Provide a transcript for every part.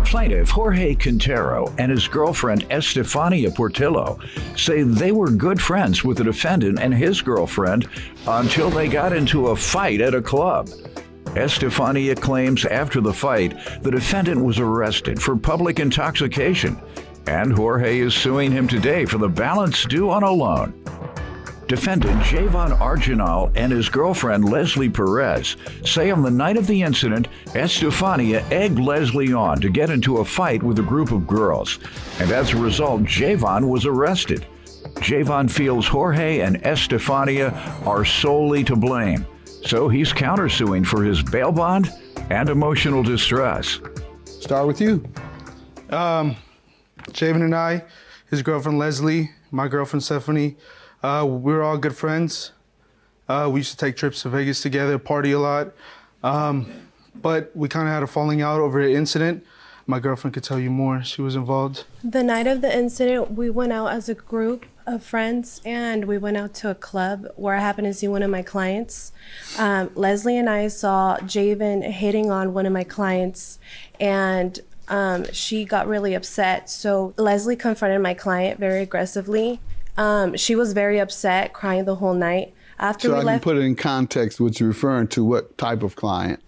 Plaintiff Jorge Quintero and his girlfriend Estefania Portillo say they were good friends with the defendant and his girlfriend until they got into a fight at a club. Estefania claims after the fight, the defendant was arrested for public intoxication, and Jorge is suing him today for the balance due on a loan. Defendant JAVAN ARGENAL and his girlfriend Leslie PEREZ say on the night of the incident, Estefania egged Leslie on to get into a fight with a group of girls, and as a result, JAVAN was arrested. JAVAN feels Jorge and Estefania are solely to blame, so he's countersuing for his bail bond and emotional distress. Start with you. JAVAN and I, his girlfriend Leslie, my girlfriend Stephanie, we were all good friends. We used to take trips to Vegas together, party a lot. But we kind of had a falling out over an incident. My girlfriend could tell you more. She was involved. The night of the incident, we went out as a group of friends and we went out to a club where I happened to see one of my clients. Leslie and I saw JAVAN hitting on one of my clients, and she got really upset. So Leslie confronted my client very aggressively. She was very upset, crying the whole night. After so we I left, can put it in context, what you're referring to, what type of client?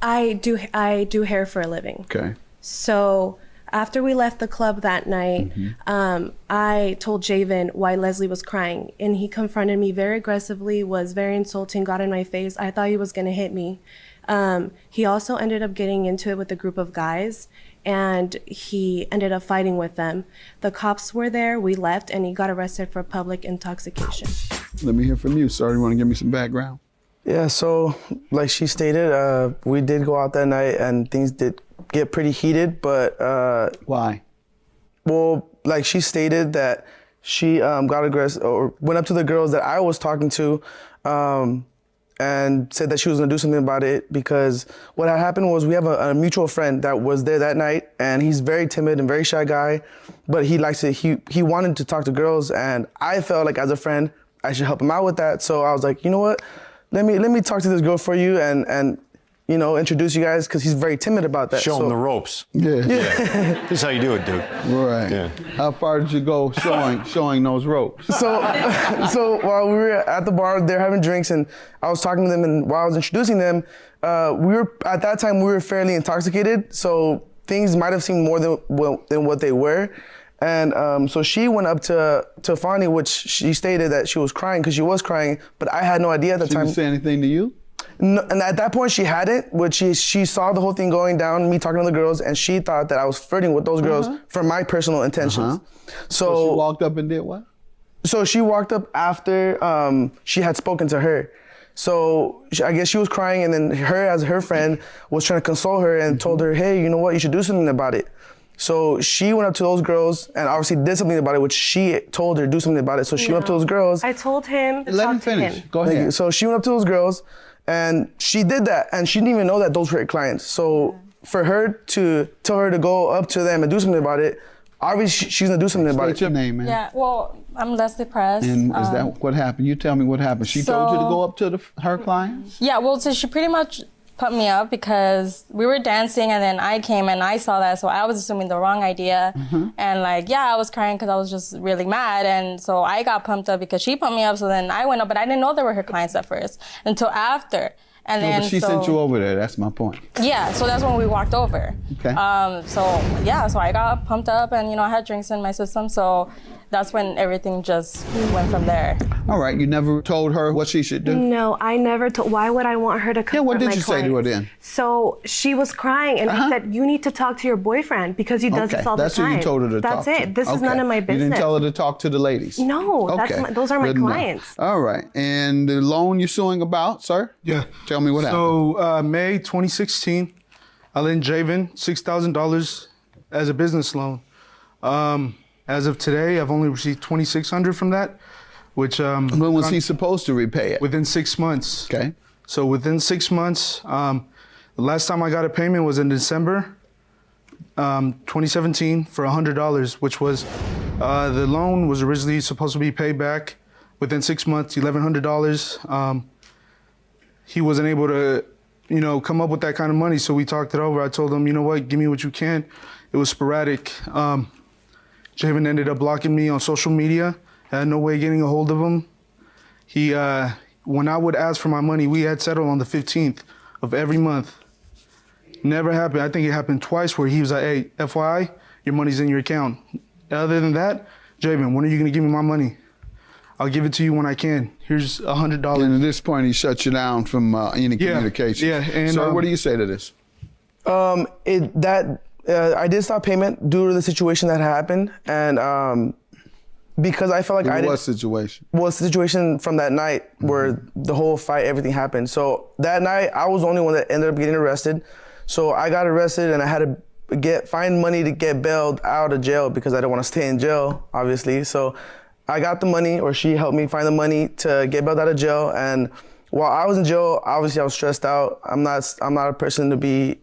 I do hair for a living. Okay. So after we left the club that night, I told JAVAN why Leslie was crying, and he confronted me very aggressively, was very insulting, got in my face. I thought he was gonna hit me. He also ended up getting into it with a group of guys, and he ended up fighting with them. The cops were there, we left, and he got arrested for public intoxication. Let me hear from you, sir. You want to give me some background? Yeah, so like she stated, we did go out that night and things did get pretty heated, but... Why? Well, like she stated that she got aggressive or went up to the girls that I was talking to and said that she was gonna do something about it, because what had happened was we have a mutual friend that was there that night, and he's very timid and very shy guy, but he likes to, he wanted to talk to girls, and I felt like as a friend, I should help him out with that. So I was like, you know what? Let me talk to this girl for you and you know, introduce you guys, because he's very timid about that. Show him the ropes. Yeah. This is how you do it, dude. Right. Yeah. How far did you go showing those ropes? So while we were at the bar, they're having drinks, and I was talking to them, and while I was introducing them, at that time we were fairly intoxicated, so things might have seemed more than what they were. And so she went up to Fanny, which she stated that she was crying, because she was crying, but I had no idea at the time. She didn't say anything to you? No, and at that point she hadn't, but she saw the whole thing going down, me talking to the girls, and she thought that I was flirting with those girls for my personal intentions. So she walked up and did what? So she walked up after she had spoken to her. So I guess she was crying, and then her, as her friend, was trying to console her and told her, hey, you know what, you should do something about it. So she went up to those girls and obviously did something about it, which she told her to do something about it. So she went up to those girls. I told him to Let talk him finish. to him. Go ahead. So she went up to those girls and she did that, and she didn't even know that those were her clients. So for her to tell her to go up to them and do something about it, obviously she's gonna do something about it. What's your name, man? Yeah, well, I'm Leslie PEREZ. And is that what happened? You tell me what happened. She told you to go up to her clients? Yeah, well, so she pretty much put me up because we were dancing, and then I came and I saw that, so I was assuming the wrong idea. And like, yeah, I was crying because I was just really mad, and so I got pumped up because she pumped me up, so then I went up, but I didn't know they were her clients at first until after. And then But she sent you over there, that's my point. Yeah, so that's when we walked over. Okay. So yeah, so I got pumped up, and you know, I had drinks in my system, so that's when everything just went from there. All right, you never told her what she should do? No, I never told. Why would I want her to confront what did my you say to her clients? then? So she was crying, and I said, you need to talk to your boyfriend because he does this all the time. That's who you told her to talk to. That's it. This is none of my business. You didn't tell her to talk to the ladies? No, those are my Good enough. clients. All right, and the loan you're suing about, sir? Yeah. Tell me what happened. So May 2016, I lent JAVAN $6,000 as a business loan. As of today, I've only received $2,600 from that, which when was he supposed to repay it? within 6 months. Okay. So within 6 months, the last time I got a payment was in December 2017 for $100, which was the loan was originally supposed to be paid back within 6 months, $1,100. He wasn't able to come up with that kind of money. So we talked it over. I told him, you know what, give me what you can. It was sporadic. JAVAN ended up blocking me on social media. I had no way of getting a hold of him. He, when I would ask for my money, we had settled on the 15th of every month. Never happened. I think it happened twice where he was like, hey, FYI, your money's in your account. Other than that, JAVAN, when are you going to give me my money? I'll give it to you when I can. Here's $100. And at this point, he shut you down from any communication. Yeah. And, Sir, what do you say to this? I did stop payment due to the situation that happened, and because I felt like What situation? Well, it's the situation from that night where the whole fight, everything happened. So that night, I was the only one that ended up getting arrested. So I got arrested, and I had to find money to get bailed out of jail because I didn't want to stay in jail, obviously. So I got the money, or she helped me find the money to get bailed out of jail. And while I was in jail, obviously I was stressed out. I'm not a person to be,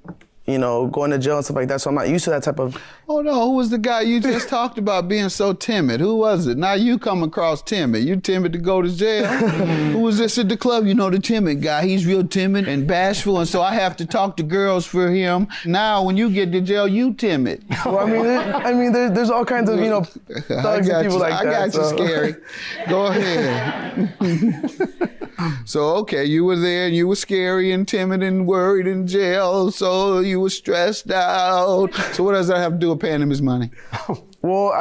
going to jail and stuff like that. So I'm not used to that type of. Oh no, who was the guy you just talked about being so timid? Who was it? Now you come across timid. You timid to go to jail? Who was this at the club? The timid guy. He's real timid and bashful, and so I have to talk to girls for him. Now when you get to jail, you timid. Well, there's all kinds of, thugs and people like that. I got you, Scary. Go ahead. So, okay, you were there and you were scary and timid and worried in jail, so you were stressed out. So what does that have to do with paying him his money? Well,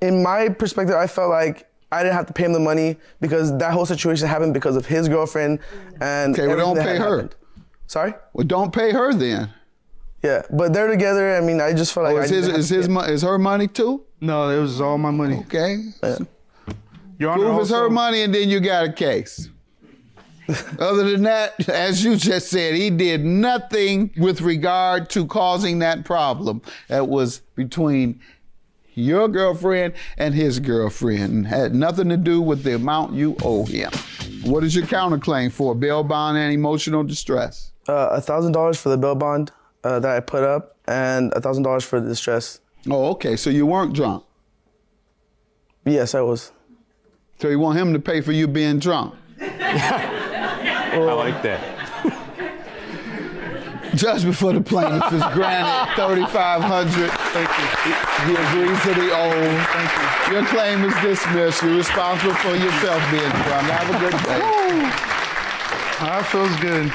in my perspective, I felt like I didn't have to pay him the money because that whole situation happened because of his girlfriend and Okay, well, don't everything pay that her. happened. Sorry? Well, don't pay her then. Yeah, but they're together. I just felt like Is her money too? No, it was all my money. Okay. Yeah. Your Honor, Prove it's her also- money and then you got a case. Other than that, as you just said, he did nothing with regard to causing that problem. That was between your girlfriend and his girlfriend. Had nothing to do with the amount you owe him. What is your counterclaim for? Bail bond and emotional distress? $1,000 for the bail bond that I put up and $1,000 for the distress. Oh, okay. So you weren't drunk. Yes, I was. So you want him to pay for you being drunk? I like that. Judgment for the plaintiff is granted $3,500. Thank you. He agrees to the old. Thank you. Your claim is dismissed. You're responsible for yourself being drunk. Have a good day. That feels good.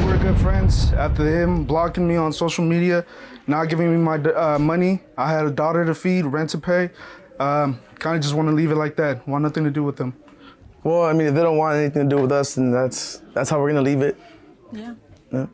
We were good friends. After him blocking me on social media, not giving me my money, I had a daughter to feed, rent to pay. Kind of just want to leave it like that. Want nothing to do with them. Well, if they don't want anything to do with us, then that's how we're gonna leave it. Yeah. Yeah.